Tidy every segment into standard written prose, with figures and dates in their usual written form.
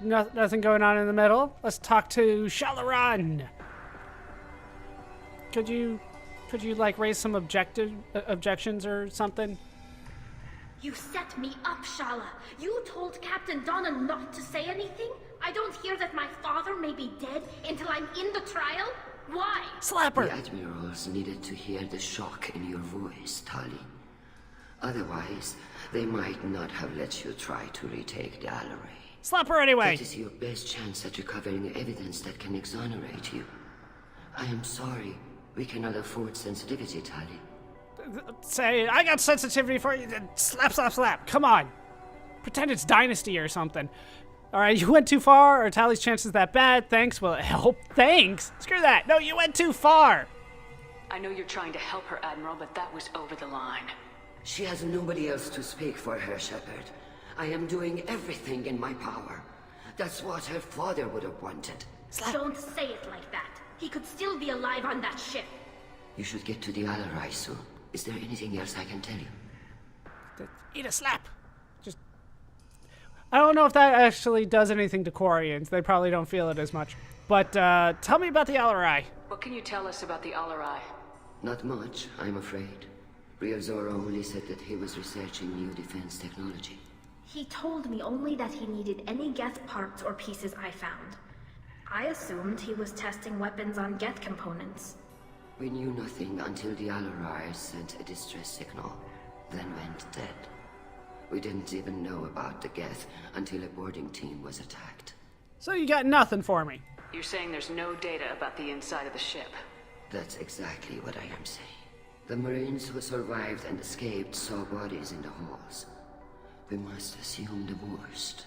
nothing going on in the middle. Let's talk to Shalaran. Could you like raise some objections or something? You set me up, Shala. You told Captain Donna not to say anything? I don't hear that my father may be dead until I'm in the trial? Why? Slap her! The admirals needed to hear the shock in your voice, Tali. Otherwise, they might not have let you try to retake the Alarei. Slap her anyway! That is your best chance at recovering evidence that can exonerate you. I am sorry. We cannot afford sensitivity, Tali. Say, I got sensitivity for you. Slap, slap, slap. Come on. Pretend it's Dynasty or something. Alright, you went too far. Are Tali's chances that bad? Thanks. Will it help? Thanks. Screw that. No, you went too far. I know you're trying to help her, Admiral, but that was over the line. She has nobody else to speak for her, Shepard. I am doing everything in my power. That's what her father would have wanted. Slap. Don't say it like that. He could still be alive on that ship. You should get to the Alarei soon. Is there anything else I can tell you? Eat a slap. Just... I don't know if that actually does anything to Quarians. They probably don't feel it as much. But, tell me about the Alarei. What can you tell us about the Alarei? Not much, I'm afraid. Real Zora only said that he was researching new defense technology. He told me only that he needed any Geth parts or pieces I found. I assumed he was testing weapons on Geth components. We knew nothing until the Alarei sent a distress signal, then went dead. We didn't even know about the Geth until a boarding team was attacked. So you got nothing for me. You're saying there's no data about the inside of the ship. That's exactly what I am saying. The Marines who survived and escaped saw bodies in the halls. We must assume the worst.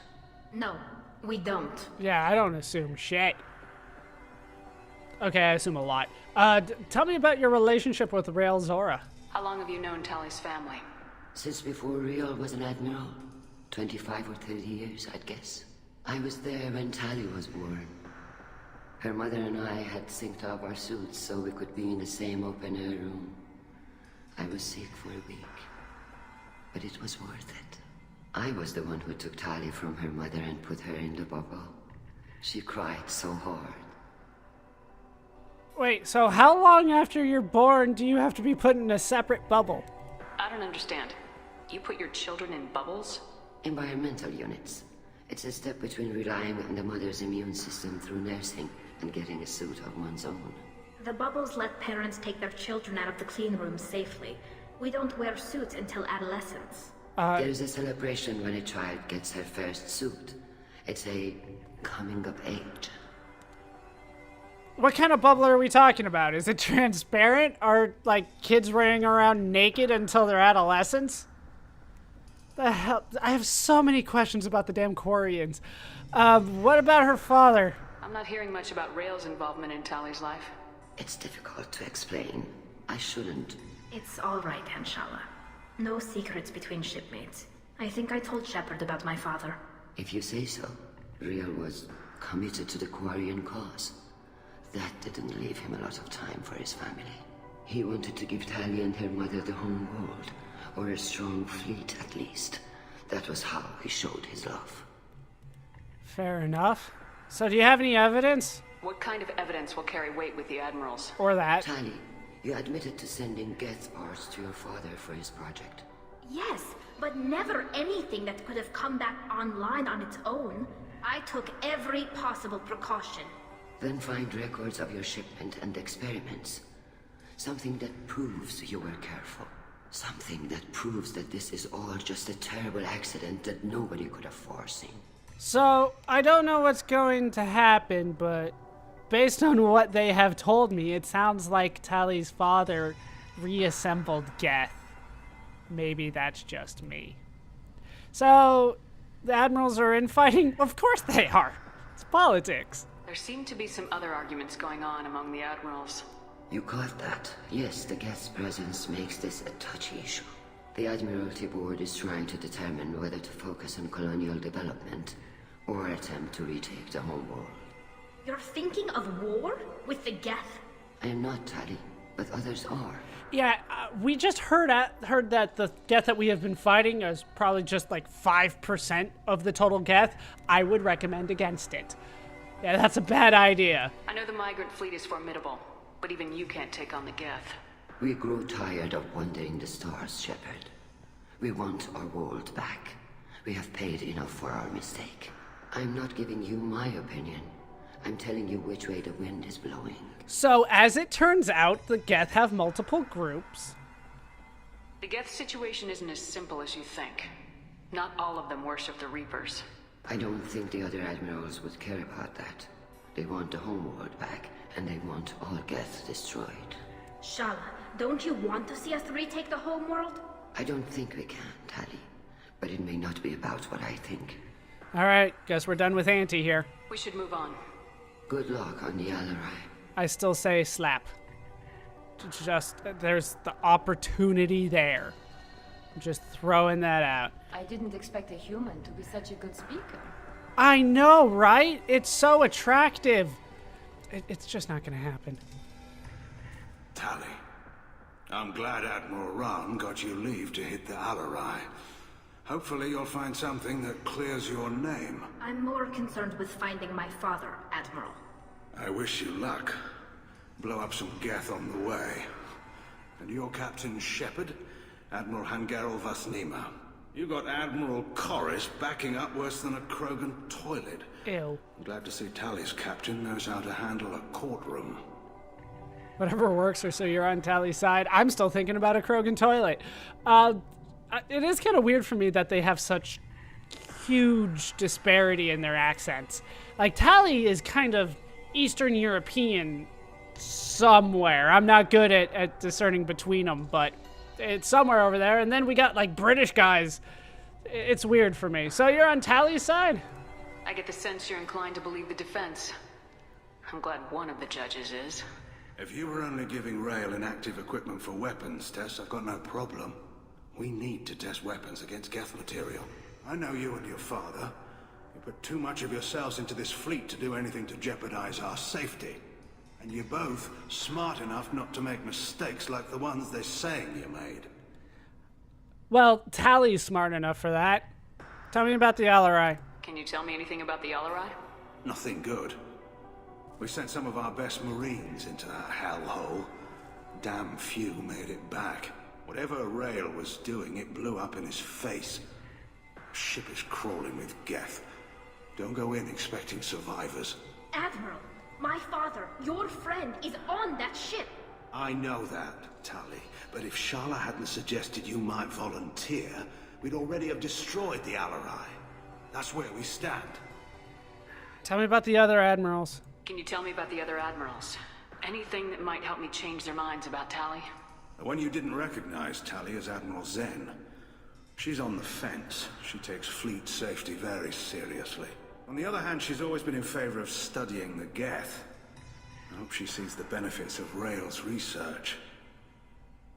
No, we don't. Yeah, I don't assume shit. Okay, I assume a lot. Tell me about your relationship with Rael Zora. How long have you known Tali's family? Since before Real was an admiral. 25 or 30 years, I'd guess. I was there when Tali was born. Her mother and I had synced up our suits so we could be in the same open-air room. I was sick for a week, but it was worth it. I was the one who took Tali from her mother and put her in the bubble. She cried so hard. Wait, so how long after you're born do you have to be put in a separate bubble? I don't understand. You put your children in bubbles? Environmental units. It's a step between relying on the mother's immune system through nursing and getting a suit of one's own. The bubbles let parents take their children out of the clean rooms safely. We don't wear suits until adolescence. There's a celebration when a child gets her first suit. It's a coming of age. What kind of bubble are we talking about? Is it transparent? Are, like, kids running around naked until they're adolescents? The hell? I have so many questions about the damn Quarians. What about her father? I'm not hearing much about Rael's involvement in Tali's life. It's difficult to explain. I shouldn't. It's all right, Anshala. No secrets between shipmates. I think I told Shepard about my father. If you say so. Real was committed to the Quarian cause. That didn't leave him a lot of time for his family. He wanted to give Tali and her mother the home world, or a strong fleet at least. That was how he showed his love. Fair enough. So do you have any evidence? What kind of evidence will carry weight with the admirals? Or that? Tali, you admitted to sending Geth parts to your father for his project. Yes, but never anything that could have come back online on its own. I took every possible precaution. Then find records of your shipment and experiments. Something that proves you were careful. Something that proves that this is all just a terrible accident that nobody could have foreseen. So, I don't know what's going to happen, but based on what they have told me, it sounds like Tali's father reassembled Geth. Maybe that's just me. So, the admirals are infighting? Of course they are. It's politics. There seem to be some other arguments going on among the admirals. You caught that? Yes, the Geth's presence makes this a touchy issue. The Admiralty Board is trying to determine whether to focus on colonial development or attempt to retake the home world. You're thinking of war? With the Geth? I am not, Tali, but others are. Yeah, We just heard that the Geth that we have been fighting is probably just like 5% of the total Geth. I would recommend against it. Yeah, that's a bad idea. I know the migrant fleet is formidable, but even you can't take on the Geth. We grow tired of wandering the stars, Shepard. We want our world back. We have paid enough for our mistake. I'm not giving you my opinion. I'm telling you which way the wind is blowing. So, as it turns out, the Geth have multiple groups. The Geth situation isn't as simple as you think. Not all of them worship the Reapers. I don't think the other admirals would care about that. They want the homeworld back, and they want all Geth destroyed. Shala, don't you want to see us retake the homeworld? I don't think we can, Tali. But it may not be about what I think. Alright, guess we're done with Auntie here. We should move on. Good luck on the Alarei. I still say slap. Just, there's the opportunity there. I'm just throwing that out. I didn't expect a human to be such a good speaker. I know, right? It's so attractive. It's just not gonna happen. Tali, I'm glad Admiral Rahn got you leave to hit the Alarei. Hopefully you'll find something that clears your name. I'm more concerned with finding my father, Admiral. I wish you luck. Blow up some Geth on the way. And your Captain Shepard, Admiral Hangarel Vasnima. You got Admiral Corris backing up worse than a Krogan toilet. Ew. I'm glad to see Tali's captain knows how to handle a courtroom. Whatever works, or so you're on Tali's side. I'm still thinking about a Krogan toilet. It is kind of weird for me that they have such huge disparity in their accents. Like, Tali is kind of Eastern European somewhere. I'm not good at discerning between them, but it's somewhere over there. And then we got, like, British guys. It's weird for me. So you're on Tali's side? I get the sense you're inclined to believe the defense. I'm glad one of the judges is. If you were only giving Rail inactive equipment for weapons tests, I've got no problem. We need to test weapons against Geth material. I know you and your father. You put too much of yourselves into this fleet to do anything to jeopardize our safety. And you're both smart enough not to make mistakes like the ones they're saying you made. Well, Tali's smart enough for that. Tell me about the Alarei. Can you tell me anything about the Alarei? Nothing good. We sent some of our best Marines into that hellhole. Damn few made it back. Whatever Rail was doing, it blew up in his face. Ship is crawling with Geth. Don't go in expecting survivors. Admiral, my father, your friend, is on that ship. I know that, Tali. But if Shala hadn't suggested you might volunteer, we'd already have destroyed the Alarei. That's where we stand. Tell me about the other admirals. Can you tell me about the other admirals? Anything that might help me change their minds about Tali? The one you didn't recognize, Tali, is Admiral Zen. She's on the fence. She takes fleet safety very seriously. On the other hand, she's always been in favor of studying the Geth. I hope she sees the benefits of Rail's research.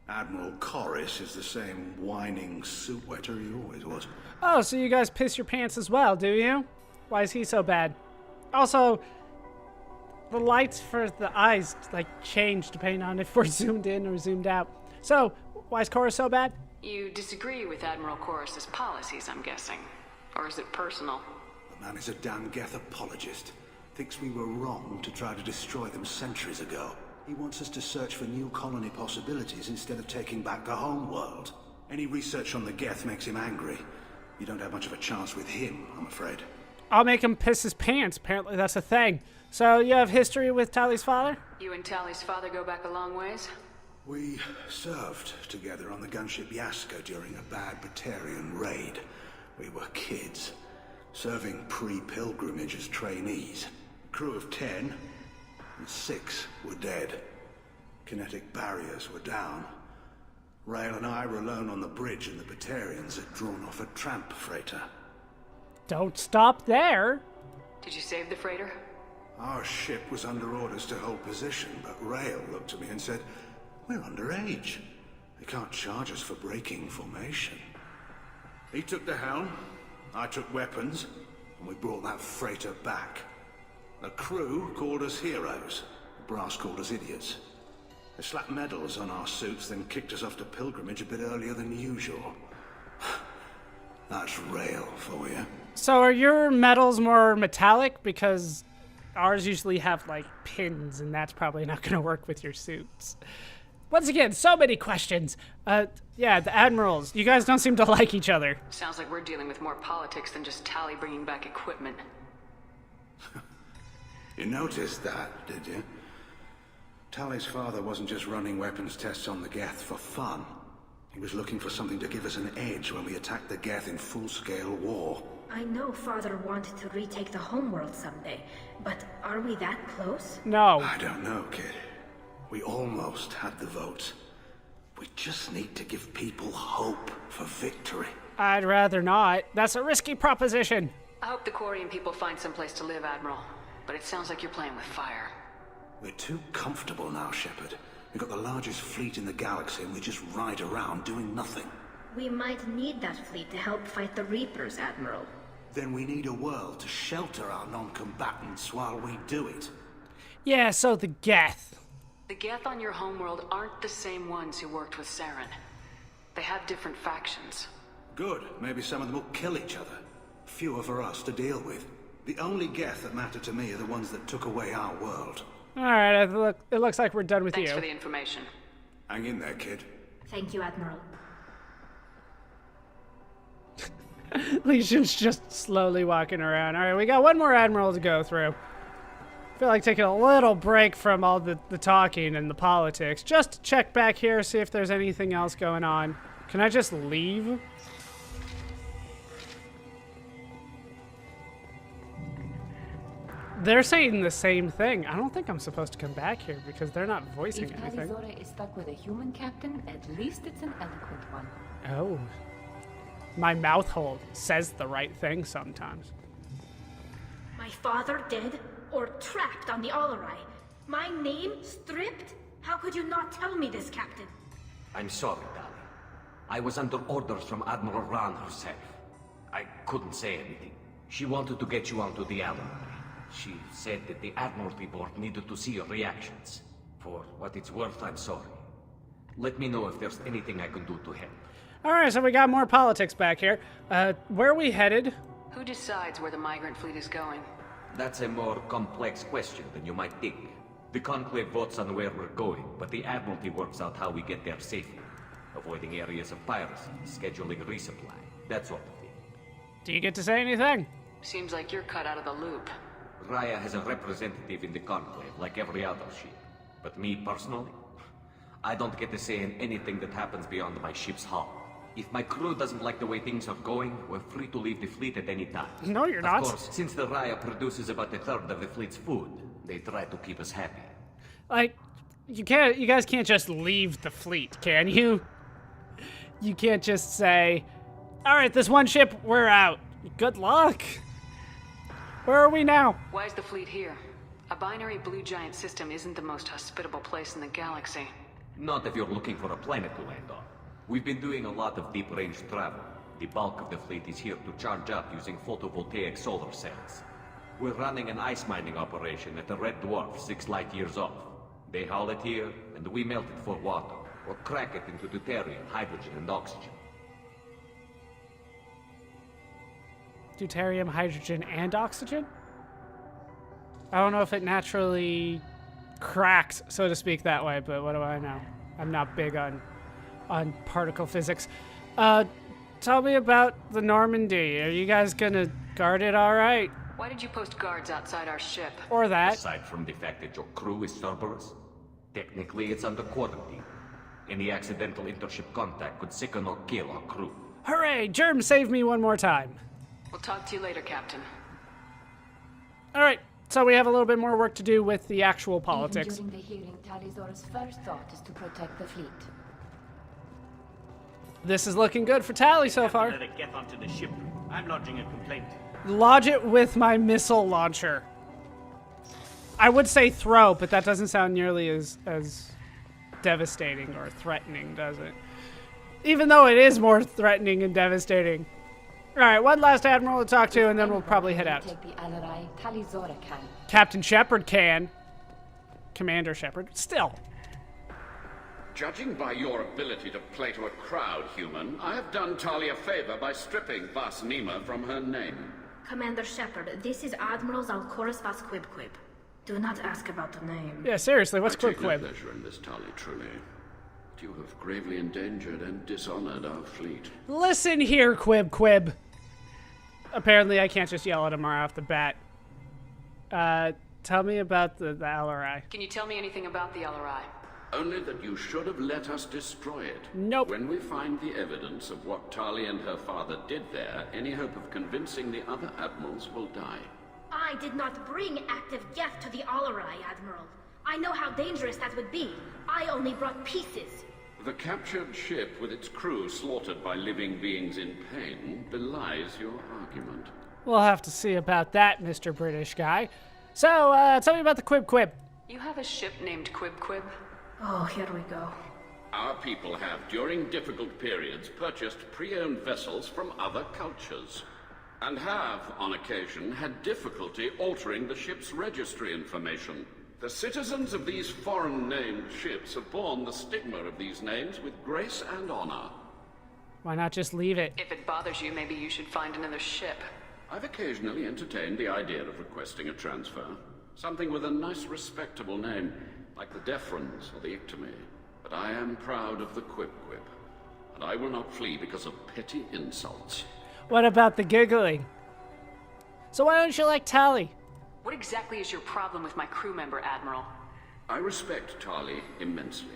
Admiral Corris is the same whining suit wetter he always was. Oh, so you guys piss your pants as well, do you? Why is he so bad? Also, the lights for the eyes, like, change depending on if we're zoomed in or zoomed out. So, why is Corris so bad? You disagree with Admiral Corris's policies, I'm guessing. Or is it personal? The man is a damn Geth apologist. Thinks we were wrong to try to destroy them centuries ago. He wants us to search for new colony possibilities instead of taking back the home world. Any research on the Geth makes him angry. You don't have much of a chance with him, I'm afraid. I'll make him piss his pants. Apparently that's a thing. So you have history with Tali's father? You and Tali's father go back a long ways? We served together on the gunship Yaska during a bad Batarian raid. We were kids, serving pre-pilgrimage as trainees. A crew of 10, and 6 were dead. Kinetic barriers were down. Rail and I were alone on the bridge, and the Batarians had drawn off a tramp freighter. Don't stop there. Did you save the freighter? Our ship was under orders to hold position, but Rail looked at me and said, "We're underage. They can't charge us for breaking formation." He took the helm, I took weapons, and we brought that freighter back. The crew called us heroes. The brass called us idiots. They slapped medals on our suits, then kicked us off to pilgrimage a bit earlier than usual. That's rail for you. So are your medals more metallic? Because ours usually have, like, pins, and that's probably not going to work with your suits. Once again, so many questions. Yeah, the admirals. You guys don't seem to like each other. Sounds like we're dealing with more politics than just Tali bringing back equipment. You noticed that, did you? Tali's father wasn't just running weapons tests on the Geth for fun. He was looking for something to give us an edge when we attacked the Geth in full-scale war. I know Father wanted to retake the homeworld someday, but are we that close? No. I don't know, kid. We almost had the votes. We just need to give people hope for victory. I'd rather not. That's a risky proposition. I hope the Quarian people find some place to live, Admiral. But it sounds like you're playing with fire. We're too comfortable now, Shepard. We've got the largest fleet in the galaxy and we just ride around doing nothing. We might need that fleet to help fight the Reapers, Admiral. Then we need a world to shelter our non-combatants while we do it. Yeah, so the Geth. The Geth on your homeworld aren't the same ones who worked with Saren. They have different factions. Good. Maybe some of them will kill each other. Fewer for us to deal with. The only Geth that matter to me are the ones that took away our world. Alright, it looks like we're done with Thanks you. for the information. Hang in there, kid. Thank you, Admiral. Legion's just slowly walking around. Alright, we got one more admiral to go through. I feel like taking a little break from all the talking and the politics. Just to check back here, see if there's anything else going on. Can I just leave? They're saying the same thing. I don't think I'm supposed to come back here because they're not voicing If anything. Tali is stuck with a human captain, at least it's an eloquent one. Oh. My mouth hole says the right thing sometimes. My father dead or trapped on the Alarei? My name stripped? How could you not tell me this, Captain? I'm sorry, Tali. I was under orders from Admiral Ran herself. I couldn't say anything. She wanted to get you onto the Alarei. She said that the Admiralty Board needed to see your reactions. For what it's worth, I'm sorry. Let me know if there's anything I can do to help. Alright, so we got more politics back here. Where are we headed? Who decides where the migrant fleet is going? That's a more complex question than you might think. The Conclave votes on where we're going, but the Admiralty works out how we get there safely. Avoiding areas of piracy, scheduling resupply, that sort of thing. Do you get to say anything? Seems like you're cut out of the loop. Raya has a representative in the Conclave, like every other ship. But me, personally, I don't get to say in anything that happens beyond my ship's hull. If my crew doesn't like the way things are going, we're free to leave the fleet at any time. No, you're not. Of course, since the Raya produces about a third of the fleet's food, they try to keep us happy. Like, you guys can't just leave the fleet, can you? You can't just say, alright, this one ship, we're out. Good luck. Where are we now? Why is the fleet here? A binary blue giant system isn't the most hospitable place in the galaxy. Not if you're looking for a planet to land on. We've been doing a lot of deep-range travel. The bulk of the fleet is here to charge up using photovoltaic solar cells. We're running an ice mining operation at the Red Dwarf 6 light years off. They haul it here, and we melt it for water, or crack it into deuterium, hydrogen, and oxygen. Deuterium, hydrogen, and oxygen? I don't know if it naturally cracks, so to speak, that way, but what do I know? I'm not big on particle physics. Tell me about the Normandy. Are you guys gonna guard it all right? Why did you post guards outside our ship? Or that? Aside from the fact that your crew is Cerberus, technically it's under quarantine. Any accidental intership contact could sicken or kill our crew. Hooray! Germ saved me one more time. We'll talk to you later, Captain. Alright, so we have a little bit more work to do with the actual politics. Even during the hearing, Tali's first thought is to protect the fleet. This is looking good for Tali so far. Let it get onto the ship. I'm lodging a complaint. Lodge it with my missile launcher. I would say throw, but that doesn't sound nearly as devastating or threatening, does it? Even though it is more threatening and devastating. Alright, one last admiral to talk to, and then we'll probably head out. Take the Alarei, Tali can. Captain Shepard can. Commander Shepard. Still. Judging by your ability to play to a crowd, human, I have done Tali a favor by stripping Vas Nima from her name. Commander Shepard, this is Admiral Zalkoris Vas Quib. Do not ask about the name. Yeah, seriously, what's I take Quib? no pleasure in this, Tali, truly. But you have gravely endangered and dishonored our fleet. Listen here, Quib. Apparently, I can't just yell at him right off the bat. Tell me about the Alarei. Can you tell me anything about the Alarei? Only that you should have let us destroy it. Nope. When we find the evidence of what Tali and her father did there, any hope of convincing the other admirals will die. I did not bring active Geth to the Alarei, Admiral. I know how dangerous that would be. I only brought pieces. The captured ship with its crew slaughtered by living beings in pain belies your argument. We'll have to see about that, Mr. British guy. So, tell me about the Quib. You have a ship named Quib? Oh, here we go. Our people have, during difficult periods, purchased pre-owned vessels from other cultures, and have, on occasion, had difficulty altering the ship's registry information. The citizens of these foreign-named ships have borne the stigma of these names with grace and honor. Why not just leave it? If it bothers you, maybe you should find another ship. I've occasionally entertained the idea of requesting a transfer. Something with a nice, respectable name, like the Deferens or the Ictomy. But I am proud of the Quib, and I will not flee because of petty insults. What about the giggling? So why don't you like Tali? What exactly is your problem with my crew member, Admiral? I respect Tali immensely.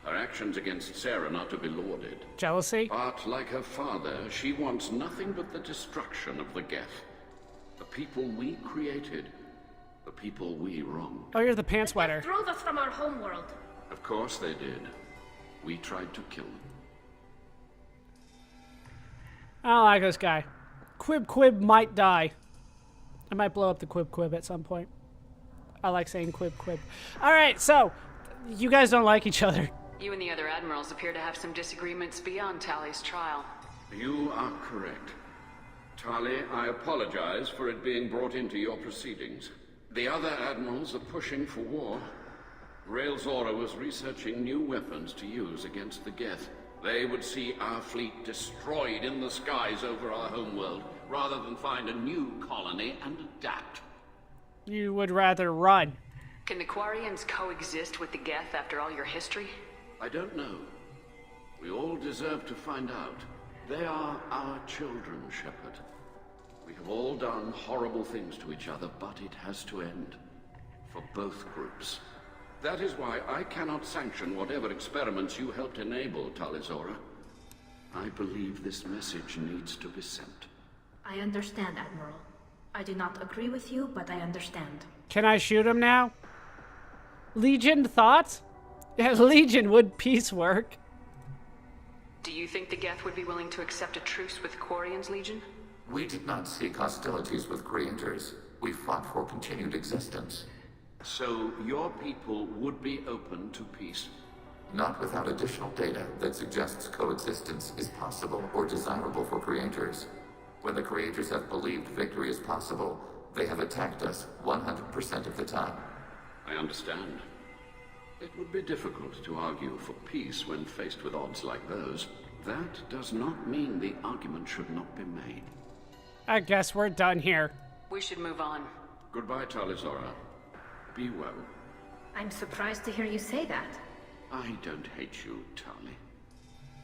Her actions against Sarah are not to be lauded. Jealousy? But like her father, she wants nothing but the destruction of the Geth. The people we created. The people we wronged. Oh, you're the pants They wetter. drove us from our homeworld. Of course they did. We tried to kill them. I don't like this guy. Quib might die. I might blow up the Quib at some point. I like saying Quib. Alright, so, you guys don't like each other. You and the other admirals appear to have some disagreements beyond Tali's trial. You are correct. Tali, I apologize for it being brought into your proceedings. The other admirals are pushing for war. Rael Zora was researching new weapons to use against the Geth. They would see our fleet destroyed in the skies over our homeworld, rather than find a new colony and adapt. You would rather run. Can the Quarians coexist with the Geth after all your history? I don't know. We all deserve to find out. They are our children, Shepard. We have all done horrible things to each other, but it has to end. For both groups. That is why I cannot sanction whatever experiments you helped enable, Tali Zora. I believe this message needs to be sent. I understand, Admiral. I do not agree with you, but I understand. Can I shoot him now? Legion, thoughts? Yeah, Legion, would peace work? Do you think the Geth would be willing to accept a truce with Quarians, Legion? We did not seek hostilities with creators. We fought for continued existence. So your people would be open to peace? Not without additional data that suggests coexistence is possible or desirable for creators. When the creators have believed victory is possible, they have attacked us 100% of the time. I understand. It would be difficult to argue for peace when faced with odds like those. That does not mean the argument should not be made. I guess we're done here. We should move on. Goodbye, Tali Zora. Be well. I'm surprised to hear you say that. I don't hate you, Tali.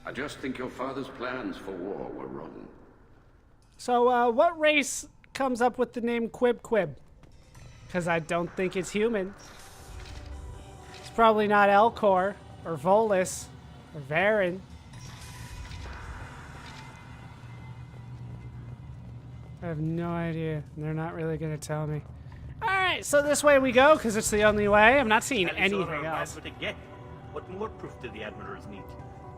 I just think your father's plans for war were wrong. So, what race comes up with the name Quib? Because I don't think it's human. It's probably not Elcor, or Volus, or Varen. I have no idea. They're not really going to tell me. Alright, so this way we go, because it's the only way. I'm not seeing anything else. What more proof do the admirals need?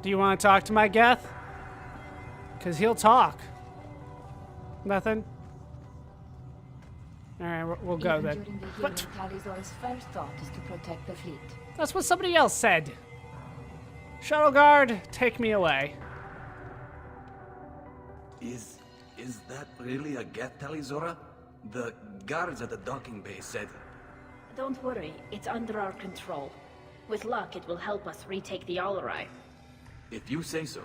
Do you want to talk to my Geth? Because he'll talk. Nothing? Alright, we'll go then. During the hearing, Tali's first thought is to protect the fleet. That's what somebody else said. Shuttle guard, take me away. Is that really a Geth, Tali Zora? The guards at the docking bay said... Don't worry, it's under our control. With luck, it will help us retake the Alarei. If you say so.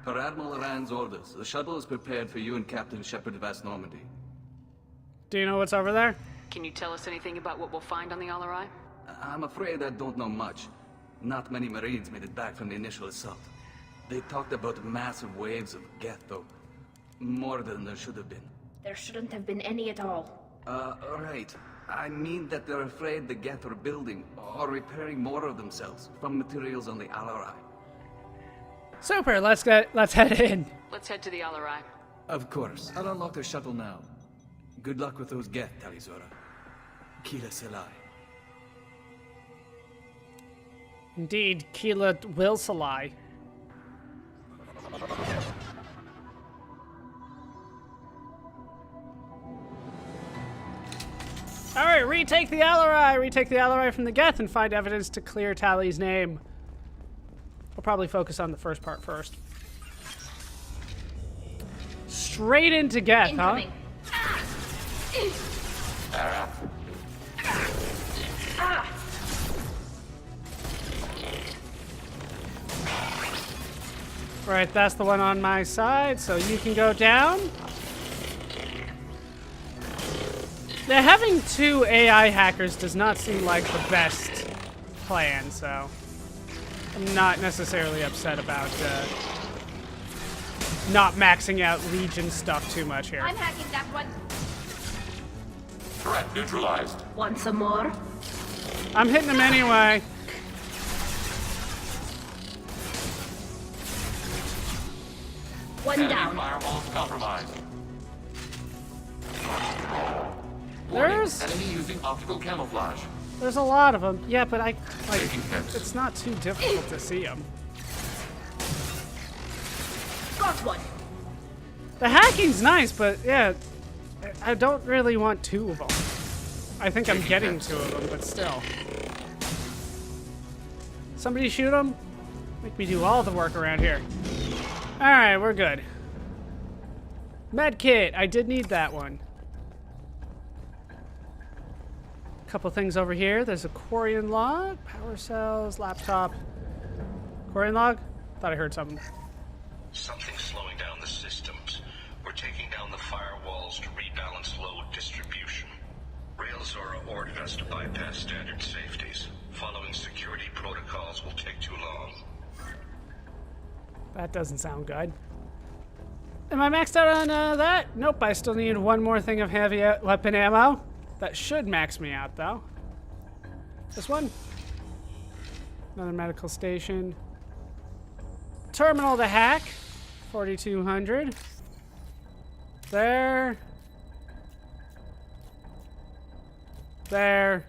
Per Admiral Rand's orders, the shuttle is prepared for you and Captain Shepard of West Normandy. Do you know what's over there? Can you tell us anything about what we'll find on the Alarei? I'm afraid I don't know much. Not many Marines made it back from the initial assault. They talked about massive waves of Geth, though. More than there should have been. There shouldn't have been any at all. Right. I mean that they're afraid the Geth are building or repairing more of themselves from materials on the Alarei. Super, let's head in. Let's head to the Alarei. Of course. I'll unlock the shuttle now. Good luck with those Geth, Tali Zora. Kila Selai. Indeed, Keela will Salai. Alright, retake the Alarei! Retake the Alarei from the Geth and find evidence to clear Tali's name. I'll probably focus on the first part first. Straight into Geth, Incoming. huh? Right, that's the one on my side, so you can go down. Yeah, having 2 AI hackers does not seem like the best plan, so I'm not necessarily upset about not maxing out Legion stuff too much here. I'm hacking that one. Threat neutralized. Want some more? I'm hitting him anyway. One Enemy down. firewalls compromised. There's Enemy using optical camouflage. There's a lot of them. Yeah, but Taking hits. it's not too difficult to see them. Got one. The hacking's nice, but yeah, I don't really want 2 of them. I think I'm getting 2 of them, but still. Somebody shoot them? Make me do all the work around here. Alright, we're good. Medkit, I did need that one. Couple things over here. There's a Quarian log, power cells, laptop. Quarian log? Thought I heard something. Something's slowing down the systems. We're taking down the firewalls to rebalance load distribution. Rail Zora ordered us to bypass standard safeties. Following security protocols will take too long. That doesn't sound good. Am I maxed out on that? Nope, I still need 1 more thing of heavy weapon ammo. That should max me out, though. This one. Another medical station. Terminal to hack. 4,200. There. There.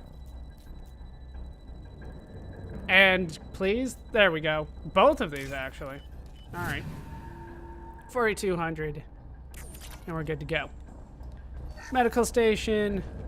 And please. There we go. Both of these, actually. All right. 4,200. And we're good to go. Medical station.